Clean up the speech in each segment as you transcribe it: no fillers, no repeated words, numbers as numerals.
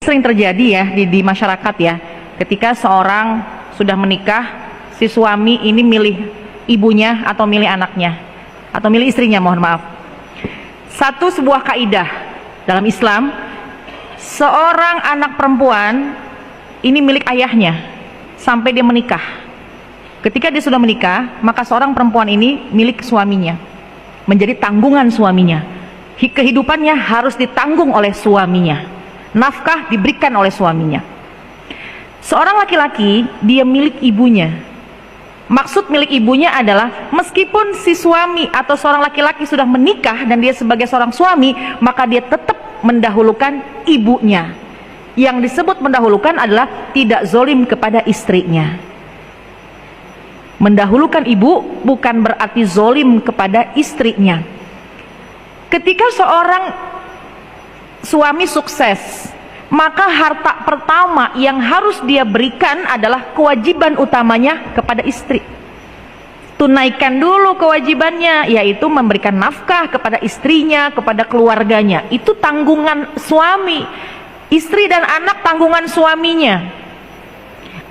Sering terjadi ya di masyarakat ya, ketika seorang sudah menikah, si suami ini milih ibunya atau milih anaknya atau milih istrinya, mohon maaf. Sebuah kaidah dalam Islam, seorang anak perempuan ini milik ayahnya sampai dia menikah. Ketika dia sudah menikah, maka seorang perempuan ini milik suaminya, menjadi tanggungan suaminya. Kehidupannya harus ditanggung oleh suaminya, nafkah diberikan oleh suaminya. Seorang laki-laki, dia milik ibunya. Maksud milik ibunya adalah meskipun si suami atau seorang laki-laki sudah menikah dan dia sebagai seorang suami, maka dia tetap mendahulukan ibunya. Yang disebut mendahulukan adalah tidak zolim kepada istrinya. Mendahulukan ibu bukan berarti zolim kepada istrinya. Ketika seorang suami sukses, maka harta pertama yang harus dia berikan adalah kewajiban utamanya kepada istri. Tunaikan dulu kewajibannya, yaitu memberikan nafkah kepada istrinya, kepada keluarganya. Itu tanggungan suami. Istri dan anak tanggungan suaminya.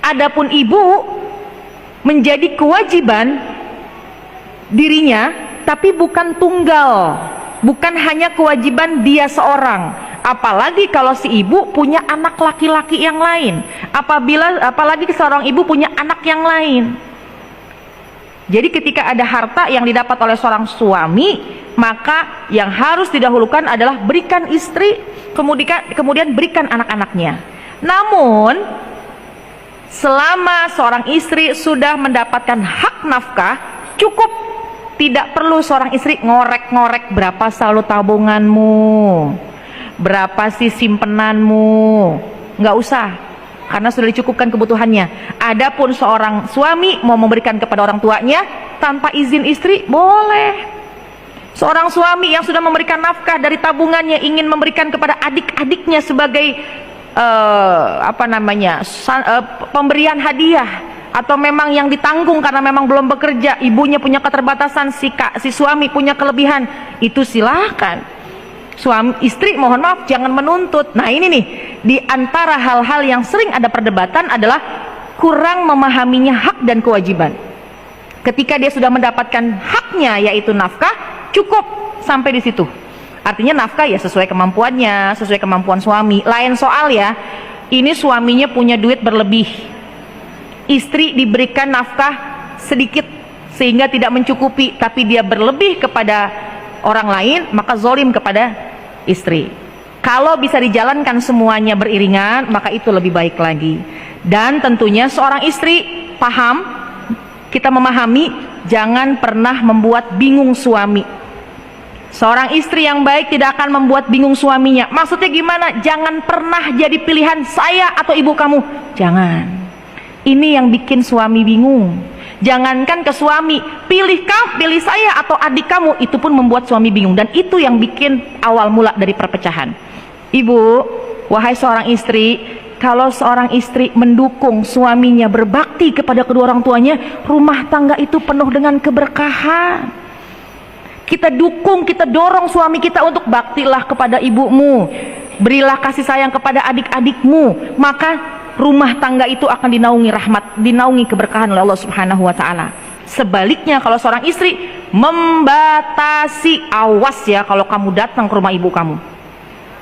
Adapun ibu menjadi kewajiban dirinya, tapi bukan tunggal, bukan hanya kewajiban dia seorang. Apalagi kalau si ibu punya anak laki-laki yang lain, apalagi seorang ibu punya anak yang lain. Jadi ketika ada harta yang didapat oleh seorang suami, maka yang harus didahulukan adalah berikan istri, kemudian berikan anak-anaknya. Namun selama seorang istri sudah mendapatkan hak nafkah, cukup. Tidak perlu seorang istri ngorek-ngorek berapa saldo tabunganmu, berapa sih simpenanmu, nggak usah, karena sudah dicukupkan kebutuhannya. Adapun seorang suami mau memberikan kepada orang tuanya tanpa izin istri, boleh. Seorang suami yang sudah memberikan nafkah dari tabungannya ingin memberikan kepada adik-adiknya sebagai pemberian hadiah, atau memang yang ditanggung karena memang belum bekerja, ibunya punya keterbatasan, si suami punya kelebihan, itu silahkan. Istri mohon maaf jangan menuntut. Nah ini nih, di antara hal-hal yang sering ada perdebatan adalah kurang memahaminya hak dan kewajiban. Ketika dia sudah mendapatkan haknya, yaitu nafkah, cukup sampai di situ. Artinya nafkah ya sesuai kemampuannya, sesuai kemampuan suami. Lain soal ya, ini suaminya punya duit berlebih, istri diberikan nafkah sedikit sehingga tidak mencukupi, tapi dia berlebih kepada orang lain, maka zolim kepada istri. Kalau bisa dijalankan semuanya beriringan, maka itu lebih baik lagi. Dan tentunya seorang istri paham, kita memahami, jangan pernah membuat bingung suami. Seorang istri yang baik tidak akan membuat bingung suaminya. Maksudnya gimana? Jangan pernah jadi pilihan saya atau ibu kamu, jangan. Ini yang bikin suami bingung. Jangankan ke suami, pilih saya atau adik kamu, itu pun membuat suami bingung. Dan itu yang bikin awal mula dari perpecahan. Ibu, wahai seorang istri, kalau seorang istri mendukung suaminya berbakti kepada kedua orang tuanya, rumah tangga itu penuh dengan keberkahan. Kita dukung, kita dorong suami kita untuk baktilah kepada ibumu, berilah kasih sayang kepada adik-adikmu, maka rumah tangga itu akan dinaungi rahmat, dinaungi keberkahan oleh Allah Subhanahu wa ta'ala. Sebaliknya kalau seorang istri membatasi, awas ya kalau kamu datang ke rumah ibu kamu,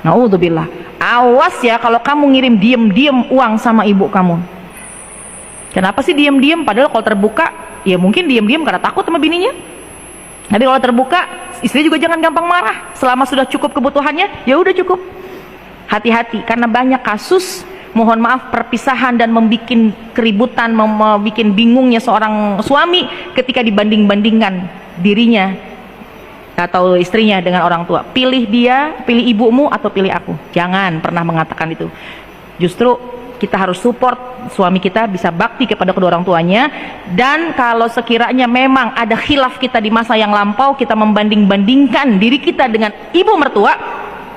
naudzubillah, awas ya kalau kamu ngirim diem-diem uang sama ibu kamu. Kenapa sih diem-diem? Padahal kalau terbuka ya mungkin diem-diem karena takut sama bininya. Tapi kalau terbuka, istri juga jangan gampang marah. Selama sudah cukup kebutuhannya, ya udah cukup. Hati-hati, karena banyak kasus, mohon maaf, perpisahan dan membuat keributan, membuat bingungnya seorang suami ketika dibanding-bandingkan dirinya atau istrinya dengan orang tua. Pilih dia, pilih ibumu atau pilih aku. Jangan pernah mengatakan itu. Justru kita harus support suami kita bisa bakti kepada kedua orang tuanya. Dan kalau sekiranya memang ada khilaf kita di masa yang lampau, kita membanding-bandingkan diri kita dengan ibu mertua,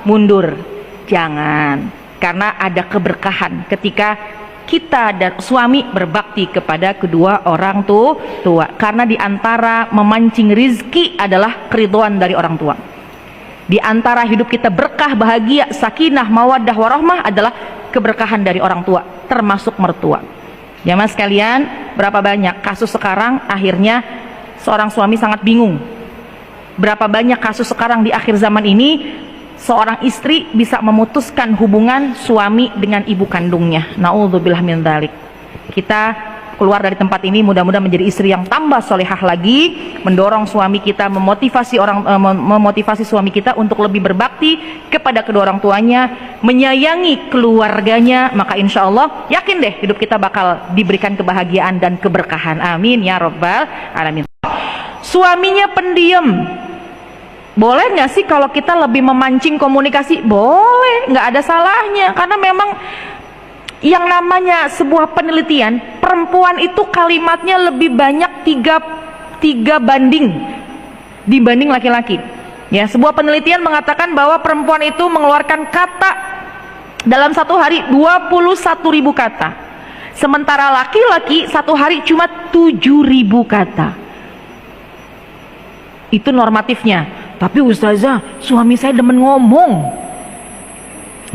mundur, jangan. Karena ada keberkahan ketika kita dan suami berbakti kepada kedua orang tua. Karena diantara memancing rizki adalah keridhaan dari orang tua. Di antara hidup kita berkah, bahagia, sakinah, mawaddah, warahmah adalah keberkahan dari orang tua, termasuk mertua. Jamaah sekalian, berapa banyak kasus sekarang akhirnya seorang suami sangat bingung. Berapa banyak kasus sekarang di akhir zaman ini seorang istri bisa memutuskan hubungan suami dengan ibu kandungnya. Na'udzubillah min dzalik. Kita keluar dari tempat ini mudah-mudahan menjadi istri yang tambah solehah lagi, mendorong suami kita, memotivasi suami kita untuk lebih berbakti kepada kedua orang tuanya, menyayangi keluarganya. Maka insya Allah yakin deh hidup kita bakal diberikan kebahagiaan dan keberkahan. Amin ya rabbal alamin. Suaminya pendiam, boleh nggak sih kalau kita lebih memancing komunikasi? Boleh, nggak ada salahnya, karena memang yang namanya sebuah penelitian, perempuan itu kalimatnya lebih banyak tiga banding dibanding laki-laki. Ya, sebuah penelitian mengatakan bahwa perempuan itu mengeluarkan kata dalam satu hari 21.000 kata, sementara laki-laki satu hari cuma 7.000 kata. Itu normatifnya. Tapi ustazah, suami saya demen ngomong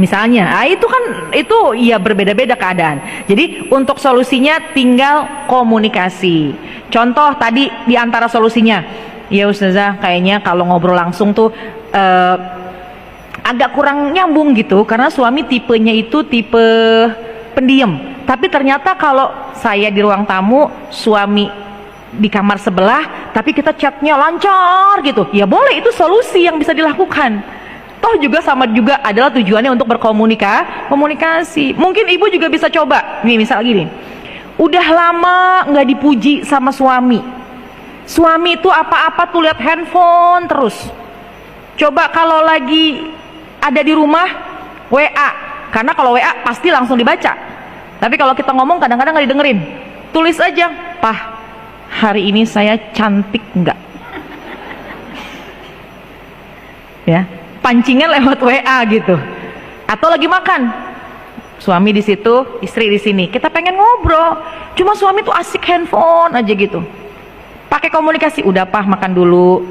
misalnya, itu ya berbeda-beda keadaan. Jadi untuk solusinya tinggal komunikasi. Contoh tadi di antara solusinya, ya ustazah kayaknya kalau ngobrol langsung tuh agak kurang nyambung gitu, karena suami tipenya itu tipe pendiam. Tapi ternyata kalau saya di ruang tamu, suami di kamar sebelah, tapi kita chatnya lancar gitu, ya boleh, itu solusi yang bisa dilakukan. Toh juga sama juga adalah tujuannya untuk komunikasi. Mungkin ibu juga bisa coba nih, misal gini, udah lama nggak dipuji sama suami itu apa-apa tuh lihat handphone terus. Coba kalau lagi ada di rumah WA, karena kalau WA pasti langsung dibaca, tapi kalau kita ngomong kadang-kadang nggak didengerin. Tulis aja, "Pah, hari ini saya cantik nggak?" Ya, pancingan lewat WA gitu. Atau lagi makan, suami di situ, istri di sini, kita pengen ngobrol, cuma suami tuh asik handphone aja gitu. Pakai komunikasi, udah Pah makan dulu,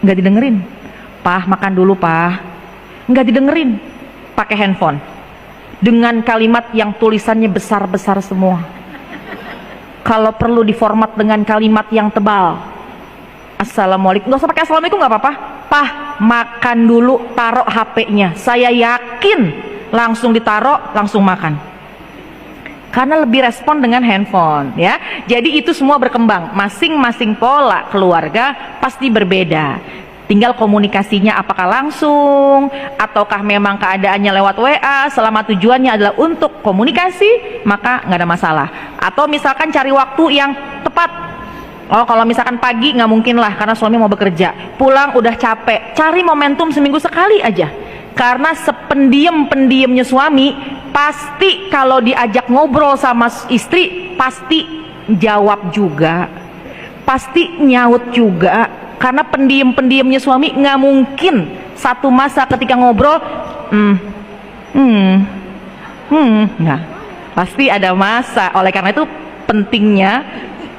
nggak didengerin. Pah makan dulu Pah, nggak didengerin. Pakai handphone dengan kalimat yang tulisannya besar-besar semua. Kalau perlu diformat dengan kalimat yang tebal. Assalamualaikum, nggak usah pakai assalamualaikum, nggak apa-apa. Pah makan dulu, taruh HP-nya, saya yakin langsung ditaruh, langsung makan, karena lebih respon dengan handphone. Ya, jadi itu semua berkembang, masing-masing pola keluarga pasti berbeda. Tinggal komunikasinya apakah langsung ataukah memang keadaannya lewat WA. Selama tujuannya adalah untuk komunikasi, maka nggak ada masalah. Atau misalkan cari waktu yang tepat. Oh, kalau misalkan pagi nggak mungkin lah, karena suami mau bekerja, pulang udah capek. Cari momentum seminggu sekali aja, karena sependiam-pendiamnya suami pasti kalau diajak ngobrol sama istri pasti jawab juga, pasti nyaut juga. Karena pendiam-pendiamnya suami nggak mungkin satu masa ketika ngobrol nggak, pasti ada masa. Oleh karena itu pentingnya,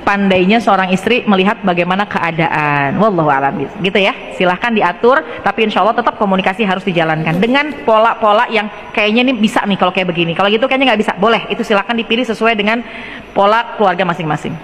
pandainya seorang istri melihat bagaimana keadaan. Wallahu a'lam, gitu ya. Silahkan diatur, tapi insya Allah tetap komunikasi harus dijalankan dengan pola-pola yang kayaknya ini bisa nih kalau kayak begini. Kalau gitu kayaknya nggak bisa, boleh, itu silahkan dipilih sesuai dengan pola keluarga masing-masing.